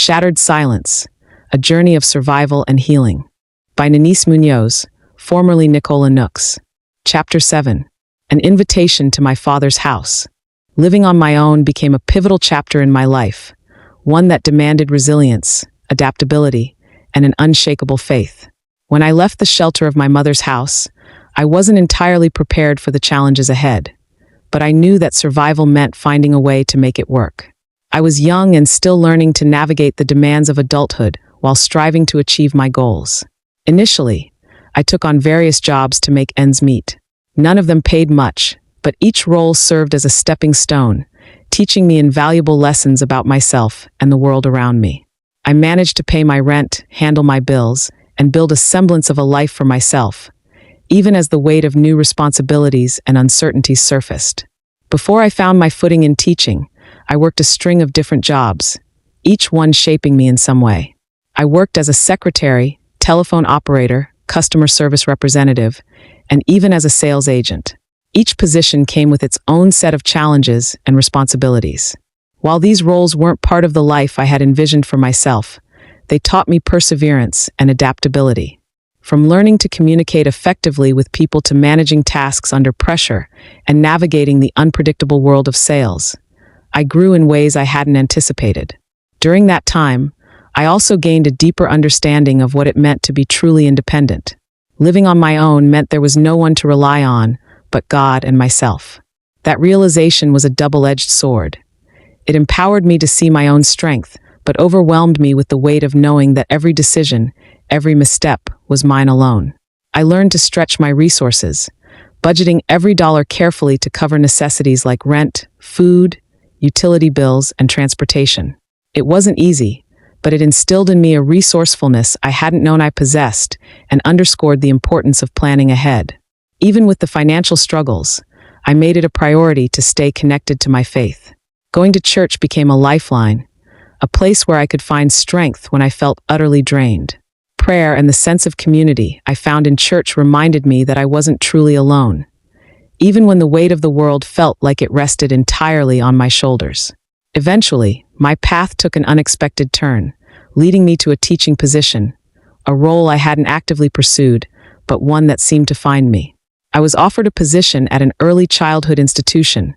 Shattered Silence, A Journey of Survival and Healing, by Nanice Munoz, formerly Nicola Nooks. Chapter 7, An Invitation to My Father's House. Living on my own became a pivotal chapter in my life, one that demanded resilience, adaptability, and an unshakable faith. When I left the shelter of my mother's house, I wasn't entirely prepared for the challenges ahead, but I knew that survival meant finding a way to make it work. I was young and still learning to navigate the demands of adulthood while striving to achieve my goals. Initially, I took on various jobs to make ends meet. None of them paid much, but each role served as a stepping stone, teaching me invaluable lessons about myself and the world around me. I managed to pay my rent, handle my bills, and build a semblance of a life for myself, even as the weight of new responsibilities and uncertainties surfaced. Before I found my footing in teaching, I worked a string of different jobs, each one shaping me in some way. I worked as a secretary, telephone operator, customer service representative, and even as a sales agent. Each position came with its own set of challenges and responsibilities. While these roles weren't part of the life I had envisioned for myself, they taught me perseverance and adaptability. From learning to communicate effectively with people to managing tasks under pressure and navigating the unpredictable world of sales, I grew in ways I hadn't anticipated. During that time, I also gained a deeper understanding of what it meant to be truly independent. Living on my own meant there was no one to rely on but God and myself. That realization was a double-edged sword. It empowered me to see my own strength, but overwhelmed me with the weight of knowing that every decision, every misstep, was mine alone. I learned to stretch my resources, budgeting every dollar carefully to cover necessities like rent, food, utility bills, and transportation. It wasn't easy, but it instilled in me a resourcefulness I hadn't known I possessed and underscored the importance of planning ahead. Even with the financial struggles, I made it a priority to stay connected to my faith. Going to church became a lifeline, a place where I could find strength when I felt utterly drained. Prayer and the sense of community I found in church reminded me that I wasn't truly alone, even when the weight of the world felt like it rested entirely on my shoulders. Eventually, my path took an unexpected turn, leading me to a teaching position, a role I hadn't actively pursued, but one that seemed to find me. I was offered a position at an early childhood institution,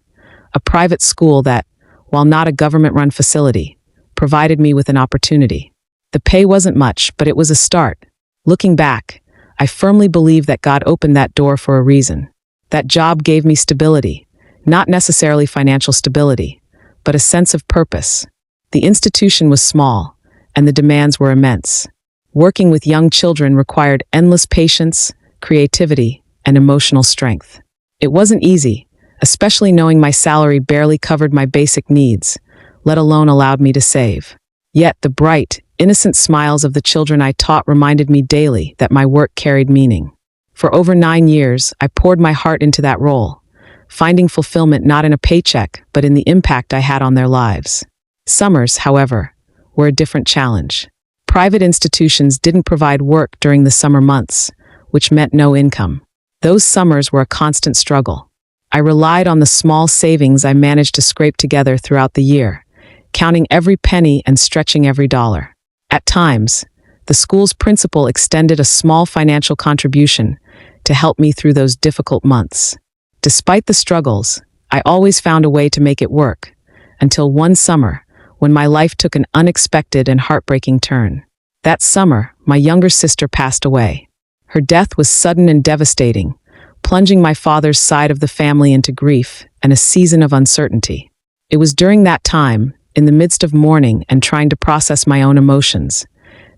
a private school that, while not a government-run facility, provided me with an opportunity. The pay wasn't much, but it was a start. Looking back, I firmly believe that God opened that door for a reason. That job gave me stability, not necessarily financial stability, but a sense of purpose. The institution was small, and the demands were immense. Working with young children required endless patience, creativity, and emotional strength. It wasn't easy, especially knowing my salary barely covered my basic needs, let alone allowed me to save. Yet the bright, innocent smiles of the children I taught reminded me daily that my work carried meaning. For over 9 years, I poured my heart into that role, finding fulfillment not in a paycheck, but in the impact I had on their lives. Summers, however, were a different challenge. Private institutions didn't provide work during the summer months, which meant no income. Those summers were a constant struggle. I relied on the small savings I managed to scrape together throughout the year, counting every penny and stretching every dollar. At times, the school's principal extended a small financial contribution to help me through those difficult months. Despite the struggles, I always found a way to make it work, until one summer, when my life took an unexpected and heartbreaking turn. That summer, my younger sister passed away. Her death was sudden and devastating, plunging my father's side of the family into grief and a season of uncertainty. It was during that time, in the midst of mourning and trying to process my own emotions,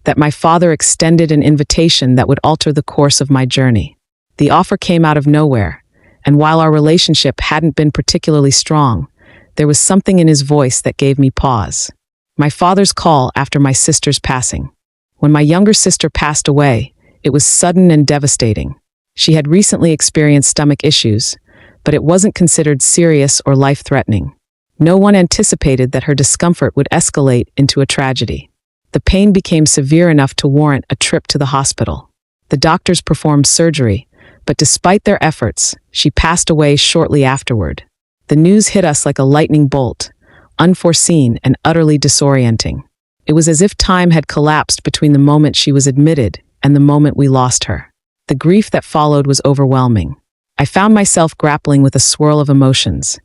that my father extended an invitation that would alter the course of my journey. The offer came out of nowhere, and while our relationship hadn't been particularly strong, there was something in his voice that gave me pause. My father's call after my sister's passing. When my younger sister passed away, it was sudden and devastating. She had recently experienced stomach issues, but it wasn't considered serious or life-threatening. No one anticipated that her discomfort would escalate into a tragedy. The pain became severe enough to warrant a trip to the hospital. The doctors performed surgery, but despite their efforts, she passed away shortly afterward. The news hit us like a lightning bolt, unforeseen and utterly disorienting. It was as if time had collapsed between the moment she was admitted and the moment we lost her. The grief that followed was overwhelming. I found myself grappling with a swirl of emotions: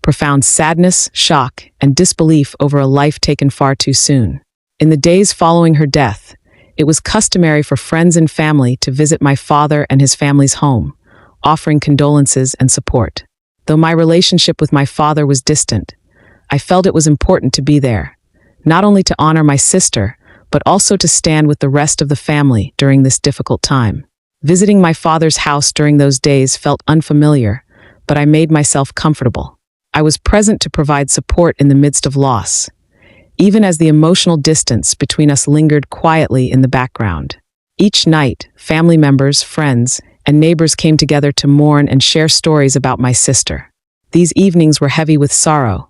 profound sadness, shock, and disbelief over a life taken far too soon. In the days following her death, it was customary for friends and family to visit my father and his family's home, offering condolences and support. Though my relationship with my father was distant, I felt it was important to be there, not only to honor my sister, but also to stand with the rest of the family during this difficult time. Visiting my father's house during those days felt unfamiliar, but I made myself comfortable. I was present to provide support in the midst of loss, even as the emotional distance between us lingered quietly in the background. Each night, family members, friends, and neighbors came together to mourn and share stories about my sister. These evenings were heavy with sorrow,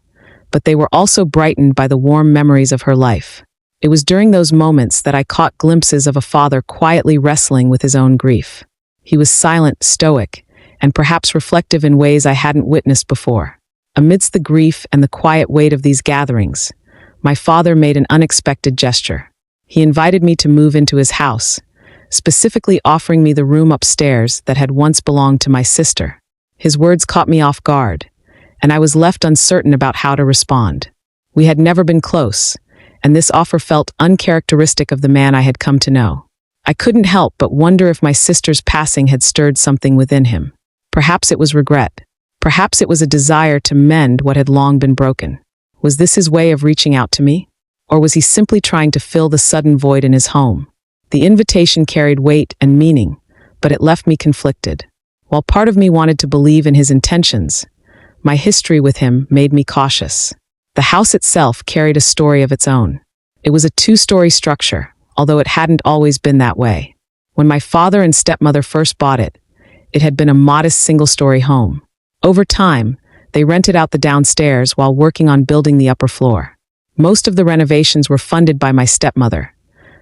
but they were also brightened by the warm memories of her life. It was during those moments that I caught glimpses of a father quietly wrestling with his own grief. He was silent, stoic, and perhaps reflective in ways I hadn't witnessed before. Amidst the grief and the quiet weight of these gatherings, my father made an unexpected gesture. He invited me to move into his house, specifically offering me the room upstairs that had once belonged to my sister. His words caught me off guard, and I was left uncertain about how to respond. We had never been close, and this offer felt uncharacteristic of the man I had come to know. I couldn't help but wonder if my sister's passing had stirred something within him. Perhaps it was regret. Perhaps it was a desire to mend what had long been broken. Was this his way of reaching out to me? Or was he simply trying to fill the sudden void in his home? The invitation carried weight and meaning, but it left me conflicted. While part of me wanted to believe in his intentions, my history with him made me cautious. The house itself carried a story of its own. It was a two-story structure, although it hadn't always been that way. When my father and stepmother first bought it, it had been a modest single-story home. Over time, they rented out the downstairs while working on building the upper floor. Most of the renovations were funded by my stepmother,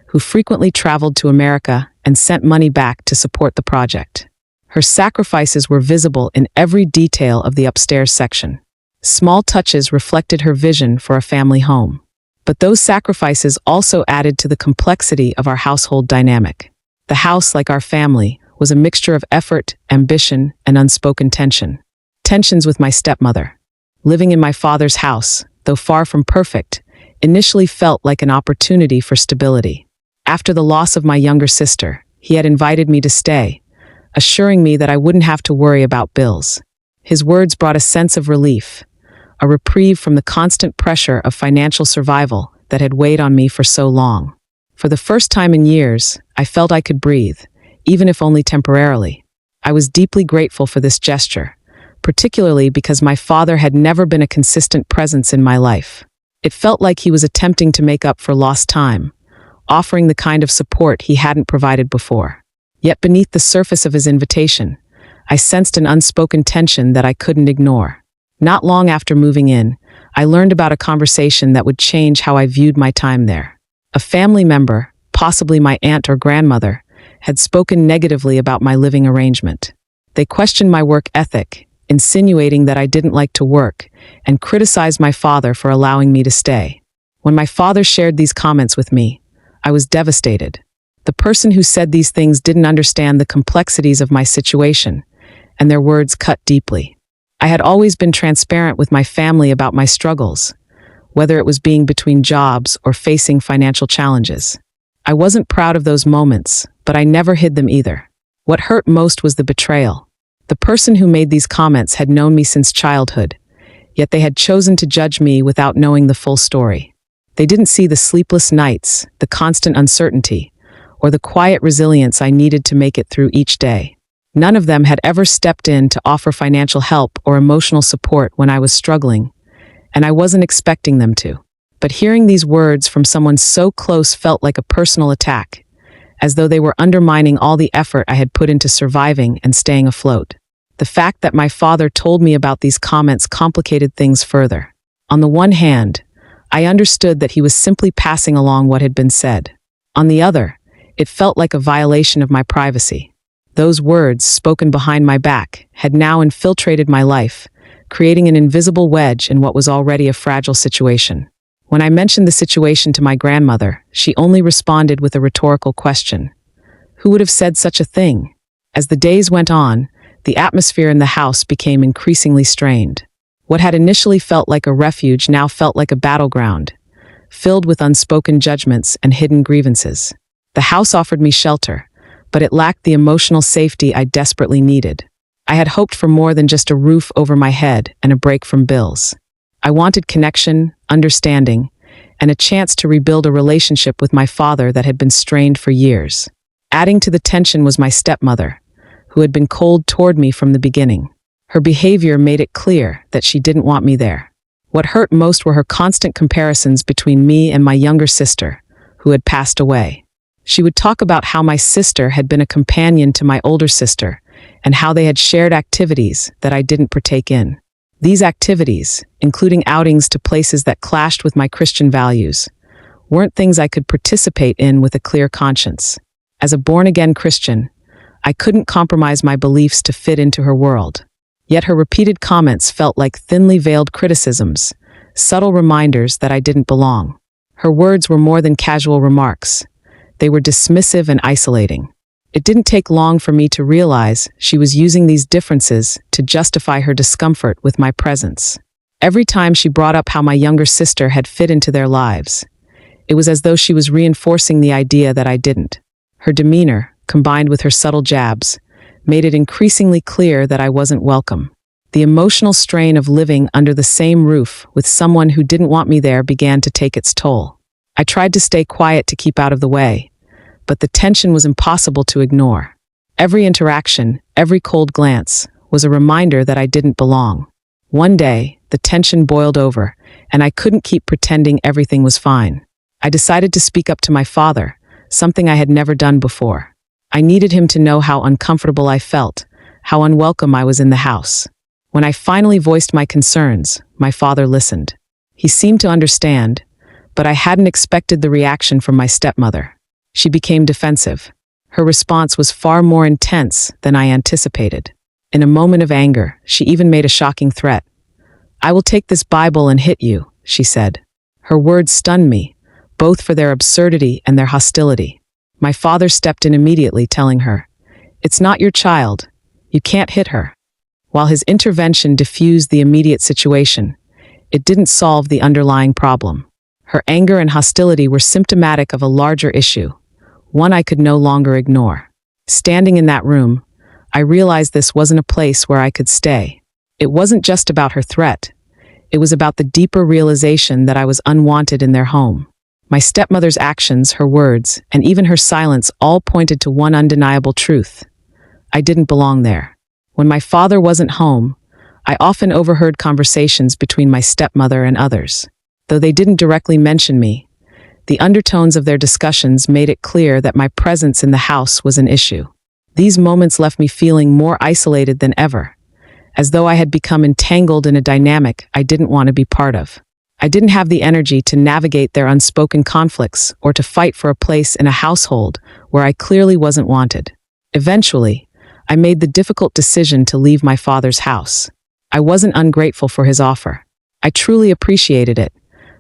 who frequently traveled to America and sent money back to support the project. Her sacrifices were visible in every detail of the upstairs section. Small touches reflected her vision for a family home. But those sacrifices also added to the complexity of our household dynamic. The house, like our family, was a mixture of effort, ambition, and unspoken tension. Tensions with my stepmother. Living in my father's house, though far from perfect, initially felt like an opportunity for stability. After the loss of my younger sister, he had invited me to stay, assuring me that I wouldn't have to worry about bills. His words brought a sense of relief, a reprieve from the constant pressure of financial survival that had weighed on me for so long. For the first time in years, I felt I could breathe, even if only temporarily. I was deeply grateful for this gesture, particularly because my father had never been a consistent presence in my life. It felt like he was attempting to make up for lost time, offering the kind of support he hadn't provided before. Yet beneath the surface of his invitation, I sensed an unspoken tension that I couldn't ignore. Not long after moving in, I learned about a conversation that would change how I viewed my time there. A family member, possibly my aunt or grandmother, had spoken negatively about my living arrangement. They questioned my work ethic, insinuating that I didn't like to work, and criticized my father for allowing me to stay. When my father shared these comments with me, I was devastated. The person who said these things didn't understand the complexities of my situation, and their words cut deeply. I had always been transparent with my family about my struggles, whether it was being between jobs or facing financial challenges. I wasn't proud of those moments, but I never hid them either. What hurt most was the betrayal. The person who made these comments had known me since childhood, yet they had chosen to judge me without knowing the full story. They didn't see the sleepless nights, the constant uncertainty, or the quiet resilience I needed to make it through each day. None of them had ever stepped in to offer financial help or emotional support when I was struggling, and I wasn't expecting them to. But hearing these words from someone so close felt like a personal attack, as though they were undermining all the effort I had put into surviving and staying afloat. The fact that my father told me about these comments complicated things further. On the one hand, I understood that he was simply passing along what had been said. On the other, it felt like a violation of my privacy. Those words, spoken behind my back, had now infiltrated my life, creating an invisible wedge in what was already a fragile situation. When I mentioned the situation to my grandmother, she only responded with a rhetorical question. Who would have said such a thing? As the days went on, the atmosphere in the house became increasingly strained. What had initially felt like a refuge now felt like a battleground, filled with unspoken judgments and hidden grievances. The house offered me shelter, but it lacked the emotional safety I desperately needed. I had hoped for more than just a roof over my head and a break from bills. I wanted connection, understanding, and a chance to rebuild a relationship with my father that had been strained for years. Adding to the tension was my stepmother, who had been cold toward me from the beginning. Her behavior made it clear that she didn't want me there. What hurt most were her constant comparisons between me and my younger sister, who had passed away. She would talk about how my sister had been a companion to my older sister, and how they had shared activities that I didn't partake in. These activities, including outings to places that clashed with my Christian values, weren't things I could participate in with a clear conscience. As a born-again Christian, I couldn't compromise my beliefs to fit into her world. Yet her repeated comments felt like thinly veiled criticisms, subtle reminders that I didn't belong. Her words were more than casual remarks. They were dismissive and isolating. It didn't take long for me to realize she was using these differences to justify her discomfort with my presence. Every time she brought up how my younger sister had fit into their lives, it was as though she was reinforcing the idea that I didn't. Her demeanor, combined with her subtle jabs, made it increasingly clear that I wasn't welcome. The emotional strain of living under the same roof with someone who didn't want me there began to take its toll. I tried to stay quiet to keep out of the way, but the tension was impossible to ignore. Every interaction, every cold glance, was a reminder that I didn't belong. One day, the tension boiled over, and I couldn't keep pretending everything was fine. I decided to speak up to my father, something I had never done before. I needed him to know how uncomfortable I felt, how unwelcome I was in the house. When I finally voiced my concerns, my father listened. He seemed to understand, but I hadn't expected the reaction from my stepmother. She became defensive. Her response was far more intense than I anticipated. In a moment of anger, she even made a shocking threat. "I will take this Bible and hit you," she said. Her words stunned me, both for their absurdity and their hostility. My father stepped in immediately, telling her, "It's not your child. You can't hit her." While his intervention diffused the immediate situation, it didn't solve the underlying problem. Her anger and hostility were symptomatic of a larger issue, one I could no longer ignore. Standing in that room, I realized this wasn't a place where I could stay. It wasn't just about her threat. It was about the deeper realization that I was unwanted in their home. My stepmother's actions, her words, and even her silence all pointed to one undeniable truth. I didn't belong there. When my father wasn't home, I often overheard conversations between my stepmother and others. Though they didn't directly mention me, the undertones of their discussions made it clear that my presence in the house was an issue. These moments left me feeling more isolated than ever, as though I had become entangled in a dynamic I didn't want to be part of. I didn't have the energy to navigate their unspoken conflicts or to fight for a place in a household where I clearly wasn't wanted. Eventually, I made the difficult decision to leave my father's house. I wasn't ungrateful for his offer. I truly appreciated it,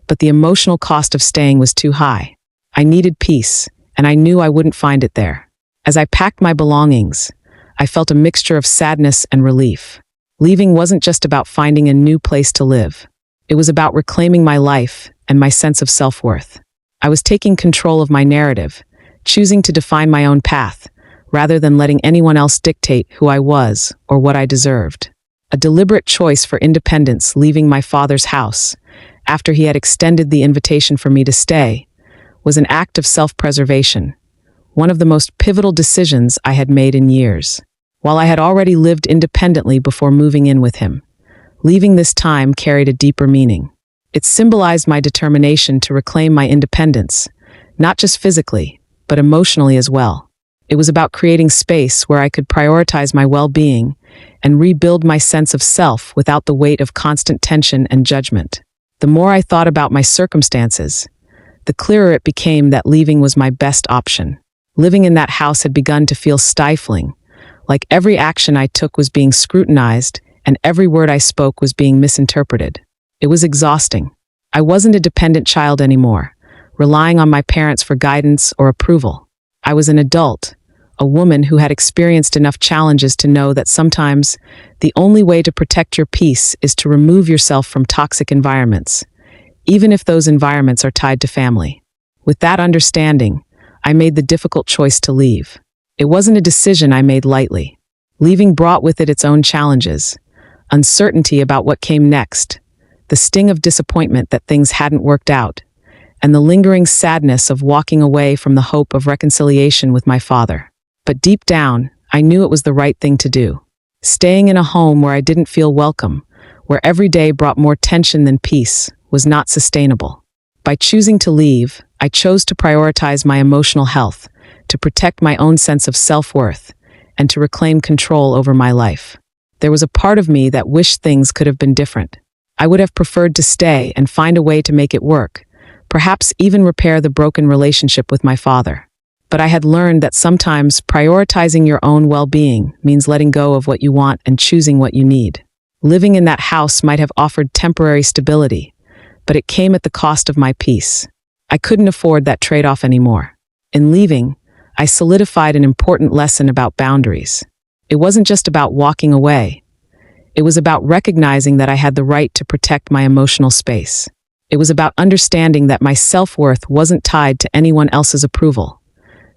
but the emotional cost of staying was too high. I needed peace, and I knew I wouldn't find it there. As I packed my belongings, I felt a mixture of sadness and relief. Leaving wasn't just about finding a new place to live. It was about reclaiming my life and my sense of self-worth. I was taking control of my narrative, choosing to define my own path, rather than letting anyone else dictate who I was or what I deserved. A deliberate choice for independence, leaving my father's house, after he had extended the invitation for me to stay, was an act of self-preservation, one of the most pivotal decisions I had made in years. While I had already lived independently before moving in with him, leaving this time carried a deeper meaning. It symbolized my determination to reclaim my independence, not just physically, but emotionally as well. It was about creating space where I could prioritize my well-being and rebuild my sense of self without the weight of constant tension and judgment. The more I thought about my circumstances, the clearer it became that leaving was my best option. Living in that house had begun to feel stifling, like every action I took was being scrutinized and every word I spoke was being misinterpreted. It was exhausting. I wasn't a dependent child anymore, relying on my parents for guidance or approval. I was an adult, a woman who had experienced enough challenges to know that sometimes the only way to protect your peace is to remove yourself from toxic environments, even if those environments are tied to family. With that understanding, I made the difficult choice to leave. It wasn't a decision I made lightly. Leaving brought with it its own challenges, uncertainty about what came next, the sting of disappointment that things hadn't worked out, and the lingering sadness of walking away from the hope of reconciliation with my father. But deep down, I knew it was the right thing to do. Staying in a home where I didn't feel welcome, where every day brought more tension than peace, was not sustainable. By choosing to leave, I chose to prioritize my emotional health, to protect my own sense of self-worth, and to reclaim control over my life. There was a part of me that wished things could have been different. I would have preferred to stay and find a way to make it work, perhaps even repair the broken relationship with my father. But I had learned that sometimes prioritizing your own well-being means letting go of what you want and choosing what you need. Living in that house might have offered temporary stability, but it came at the cost of my peace. I couldn't afford that trade-off anymore. In leaving, I solidified an important lesson about boundaries. It wasn't just about walking away. It was about recognizing that I had the right to protect my emotional space. It was about understanding that my self-worth wasn't tied to anyone else's approval,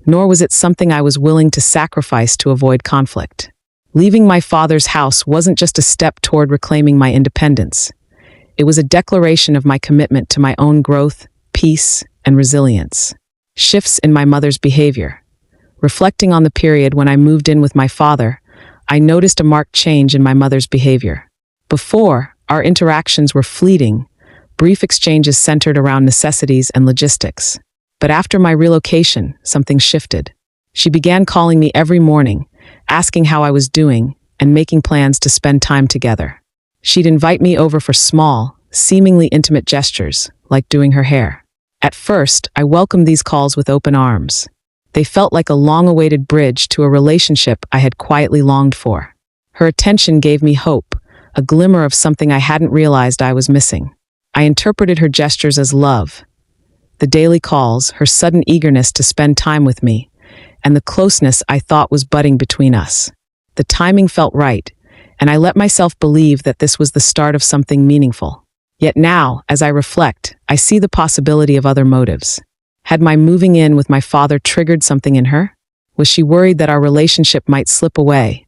nor was it something I was willing to sacrifice to avoid conflict. Leaving my father's house wasn't just a step toward reclaiming my independence. It was a declaration of my commitment to my own growth, peace, and resilience. Shifts in my mother's behavior. Reflecting on the period when I moved in with my father, I noticed a marked change in my mother's behavior. Before, our interactions were fleeting, brief exchanges centered around necessities and logistics. But after my relocation, something shifted. She began calling me every morning, asking how I was doing, and making plans to spend time together. She'd invite me over for small, seemingly intimate gestures, like doing her hair. At first, I welcomed these calls with open arms. They felt like a long-awaited bridge to a relationship I had quietly longed for. Her attention gave me hope, a glimmer of something I hadn't realized I was missing. I interpreted her gestures as love. The daily calls, her sudden eagerness to spend time with me, and the closeness I thought was budding between us. The timing felt right, and I let myself believe that this was the start of something meaningful. Yet now, as I reflect, I see the possibility of other motives. Had my moving in with my father triggered something in her? Was she worried that our relationship might slip away,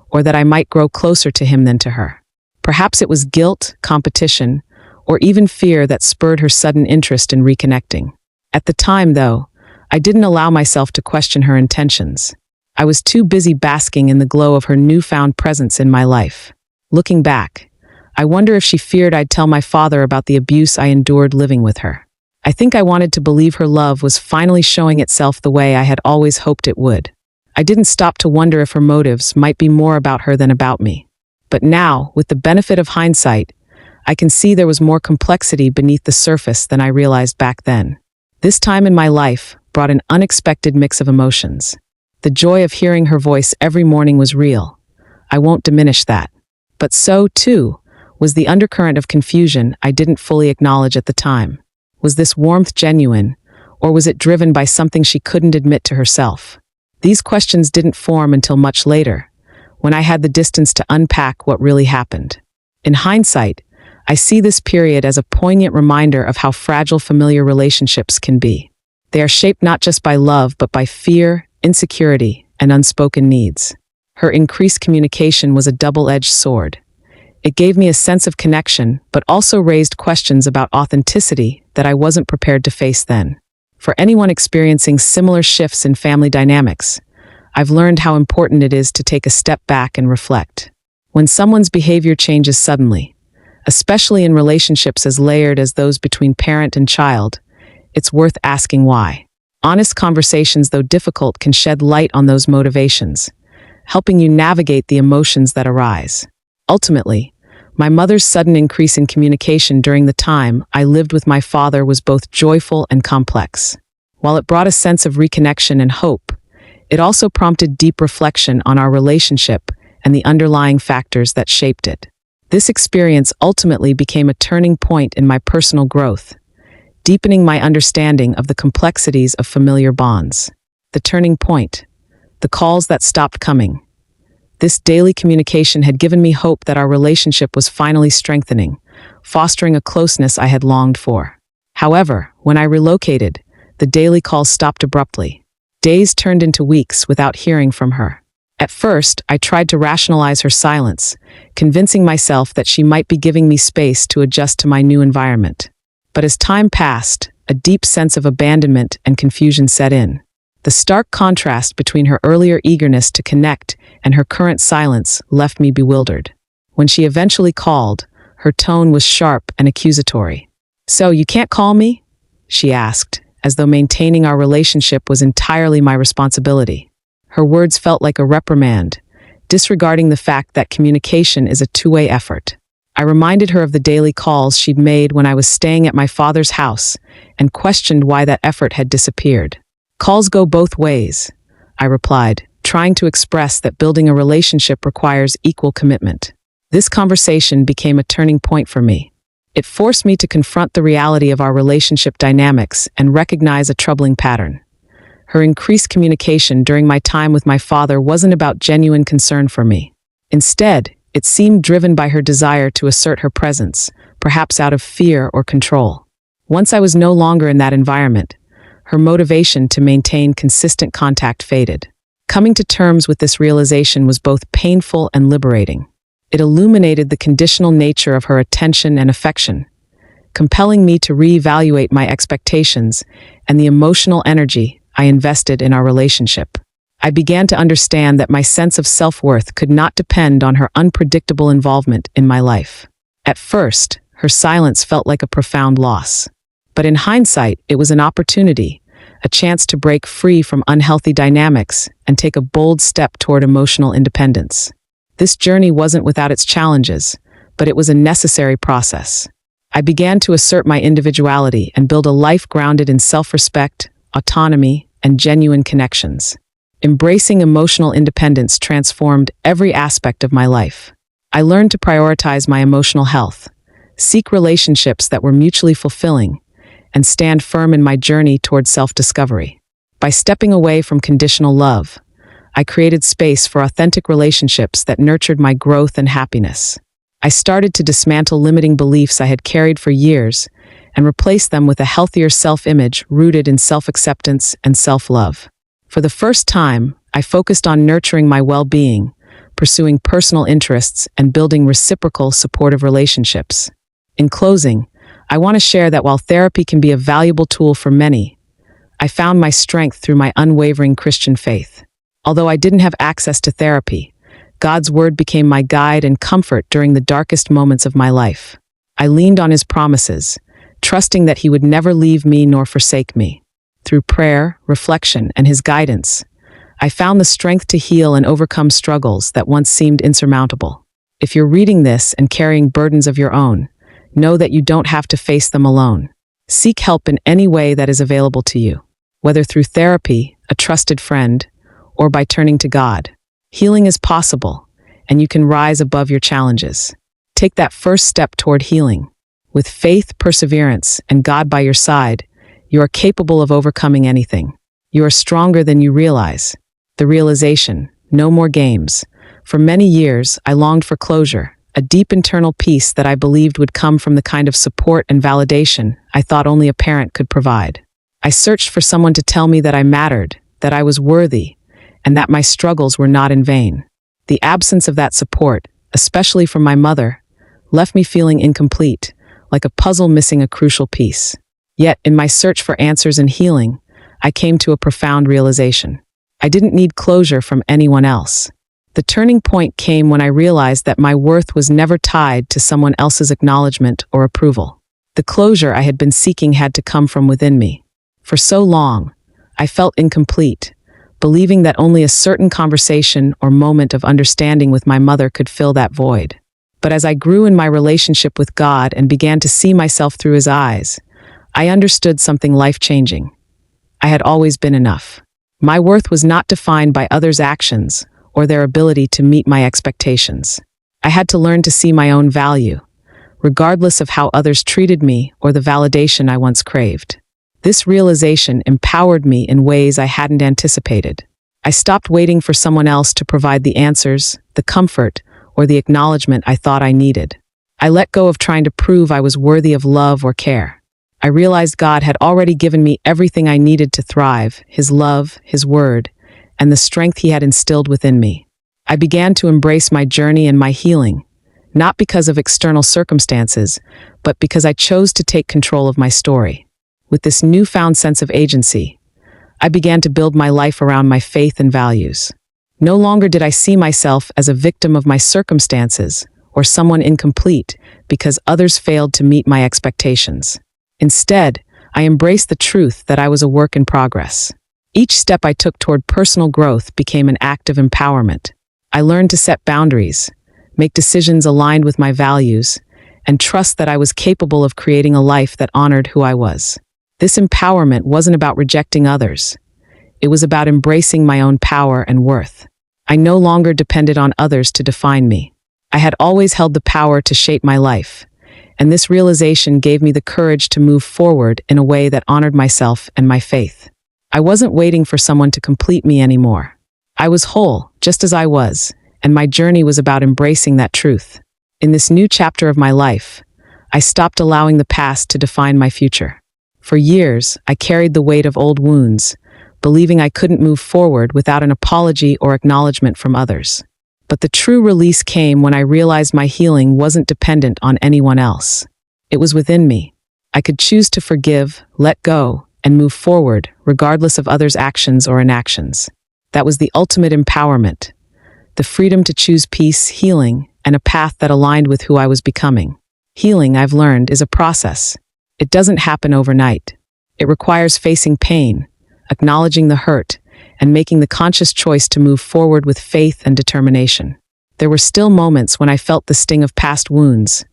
or that I might grow closer to him than to her? Perhaps it was guilt, competition, or even fear that spurred her sudden interest in reconnecting. At the time, though, I didn't allow myself to question her intentions. I was too busy basking in the glow of her newfound presence in my life. Looking back, I wonder if she feared I'd tell my father about the abuse I endured living with her. I think I wanted to believe her love was finally showing itself the way I had always hoped it would. I didn't stop to wonder if her motives might be more about her than about me. But now, with the benefit of hindsight, I can see there was more complexity beneath the surface than I realized back then. This time in my life brought an unexpected mix of emotions. The joy of hearing her voice every morning was real. I won't diminish that. But so, too, was the undercurrent of confusion I didn't fully acknowledge at the time. Was this warmth genuine, or was it driven by something she couldn't admit to herself? These questions didn't form until much later, when I had the distance to unpack what really happened. In hindsight, I see this period as a poignant reminder of how fragile familiar relationships can be. They are shaped not just by love, but by fear, insecurity, and unspoken needs. Her increased communication was a double-edged sword. It gave me a sense of connection, but also raised questions about authenticity that I wasn't prepared to face then. For anyone experiencing similar shifts in family dynamics, I've learned how important it is to take a step back and reflect. When someone's behavior changes suddenly, especially in relationships as layered as those between parent and child, it's worth asking why. Honest conversations, though difficult, can shed light on those motivations, helping you navigate the emotions that arise. Ultimately, my mother's sudden increase in communication during the time I lived with my father was both joyful and complex. While it brought a sense of reconnection and hope, it also prompted deep reflection on our relationship and the underlying factors that shaped it. This experience ultimately became a turning point in my personal growth, deepening my understanding of the complexities of familiar bonds. The turning point, the calls that stopped coming. This daily communication had given me hope that our relationship was finally strengthening, fostering a closeness I had longed for. However, when I relocated, the daily calls stopped abruptly. Days turned into weeks without hearing from her. At first, I tried to rationalize her silence, convincing myself that she might be giving me space to adjust to my new environment. But as time passed, a deep sense of abandonment and confusion set in. The stark contrast between her earlier eagerness to connect and her current silence left me bewildered. When she eventually called, her tone was sharp and accusatory. "So, you can't call me?" she asked, as though maintaining our relationship was entirely my responsibility. Her words felt like a reprimand, disregarding the fact that communication is a two-way effort. I reminded her of the daily calls she'd made when I was staying at my father's house and questioned why that effort had disappeared. "Calls go both ways," I replied, trying to express that building a relationship requires equal commitment. This conversation became a turning point for me. It forced me to confront the reality of our relationship dynamics and recognize a troubling pattern. Her increased communication during my time with my father wasn't about genuine concern for me. Instead, it seemed driven by her desire to assert her presence, perhaps out of fear or control. Once I was no longer in that environment, her motivation to maintain consistent contact faded. Coming to terms with this realization was both painful and liberating. It illuminated the conditional nature of her attention and affection, compelling me to reevaluate my expectations and the emotional energy I invested in our relationship. I began to understand that my sense of self-worth could not depend on her unpredictable involvement in my life. At first, her silence felt like a profound loss. But in hindsight, it was an opportunity, a chance to break free from unhealthy dynamics and take a bold step toward emotional independence. This journey wasn't without its challenges, but it was a necessary process. I began to assert my individuality and build a life grounded in self-respect, autonomy, and genuine connections. Embracing emotional independence transformed every aspect of my life. I learned to prioritize my emotional health, seek relationships that were mutually fulfilling, and stand firm in my journey toward self-discovery. By stepping away from conditional love, I created space for authentic relationships that nurtured my growth and happiness. I started to dismantle limiting beliefs I had carried for years and replace them with a healthier self-image rooted in self-acceptance and self-love. For the first time, I focused on nurturing my well-being, pursuing personal interests, and building reciprocal, supportive relationships. In closing, I want to share that while therapy can be a valuable tool for many, I found my strength through my unwavering Christian faith. Although I didn't have access to therapy, God's word became my guide and comfort during the darkest moments of my life. I leaned on his promises, trusting that he would never leave me nor forsake me. Through prayer, reflection, and his guidance, I found the strength to heal and overcome struggles that once seemed insurmountable. If you're reading this and carrying burdens of your own, know that you don't have to face them alone. Seek help in any way that is available to you, whether through therapy, a trusted friend, or by turning to God. Healing is possible, and you can rise above your challenges. Take that first step toward healing. With faith, perseverance, and God by your side, you are capable of overcoming anything. You are stronger than you realize. The realization, no more games. For many years, I longed for closure, a deep internal peace that I believed would come from the kind of support and validation I thought only a parent could provide. I searched for someone to tell me that I mattered, that I was worthy, and that my struggles were not in vain. The absence of that support, especially from my mother, left me feeling incomplete, like a puzzle missing a crucial piece. Yet, in my search for answers and healing, I came to a profound realization. I didn't need closure from anyone else. The turning point came when I realized that my worth was never tied to someone else's acknowledgement or approval. The closure I had been seeking had to come from within me. For so long, I felt incomplete, believing that only a certain conversation or moment of understanding with my mother could fill that void. But as I grew in my relationship with God and began to see myself through his eyes, I understood something life-changing. I had always been enough. My worth was not defined by others' actions or their ability to meet my expectations. I had to learn to see my own value, regardless of how others treated me or the validation I once craved. This realization empowered me in ways I hadn't anticipated. I stopped waiting for someone else to provide the answers, the comfort, or the acknowledgement I thought I needed. I let go of trying to prove I was worthy of love or care. I realized God had already given me everything I needed to thrive: His love, His word, and the strength He had instilled within me. I began to embrace my journey and my healing, not because of external circumstances, but because I chose to take control of my story. With this newfound sense of agency, I began to build my life around my faith and values. No longer did I see myself as a victim of my circumstances or someone incomplete because others failed to meet my expectations. Instead, I embraced the truth that I was a work in progress. Each step I took toward personal growth became an act of empowerment. I learned to set boundaries, make decisions aligned with my values, and trust that I was capable of creating a life that honored who I was. This empowerment wasn't about rejecting others. It was about embracing my own power and worth. I no longer depended on others to define me. I had always held the power to shape my life, and this realization gave me the courage to move forward in a way that honored myself and my faith. I wasn't waiting for someone to complete me anymore. I was whole, just as I was, and my journey was about embracing that truth. In this new chapter of my life, I stopped allowing the past to define my future. For years, I carried the weight of old wounds, believing I couldn't move forward without an apology or acknowledgement from others. But the true release came when I realized my healing wasn't dependent on anyone else. It was within me. I could choose to forgive, let go, and move forward, regardless of others' actions or inactions. That was the ultimate empowerment, the freedom to choose peace, healing, and a path that aligned with who I was becoming. Healing, I've learned, is a process. It doesn't happen overnight. It requires facing pain, acknowledging the hurt, and making the conscious choice to move forward with faith and determination. There were still moments when I felt the sting of past wounds,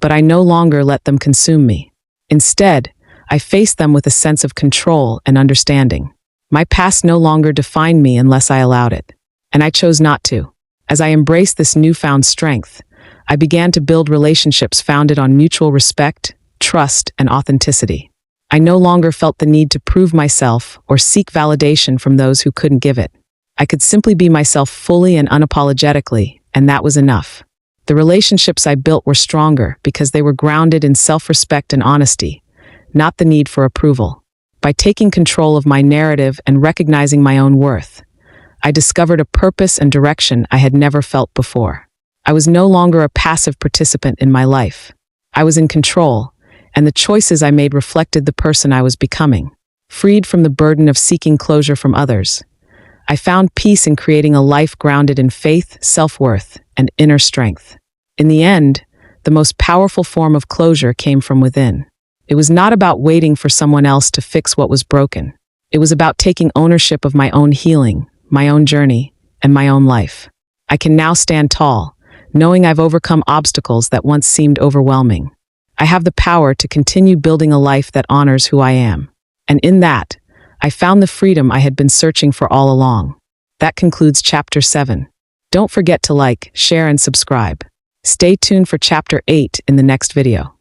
but I no longer let them consume me. Instead, I faced them with a sense of control and understanding. My past no longer defined me unless I allowed it, and I chose not to. As I embraced this newfound strength, I began to build relationships founded on mutual respect, trust, and authenticity. I no longer felt the need to prove myself or seek validation from those who couldn't give it. I could simply be myself fully and unapologetically, and that was enough. The relationships I built were stronger because they were grounded in self-respect and honesty, not the need for approval. By taking control of my narrative and recognizing my own worth, I discovered a purpose and direction I had never felt before. I was no longer a passive participant in my life. I was in control, and the choices I made reflected the person I was becoming. Freed from the burden of seeking closure from others, I found peace in creating a life grounded in faith, self-worth, and inner strength. In the end, the most powerful form of closure came from within. It was not about waiting for someone else to fix what was broken. It was about taking ownership of my own healing, my own journey, and my own life. I can now stand tall, knowing I've overcome obstacles that once seemed overwhelming. I have the power to continue building a life that honors who I am. And in that, I found the freedom I had been searching for all along. That concludes Chapter 7. Don't forget to like, share, and subscribe. Stay tuned for Chapter 8 in the next video.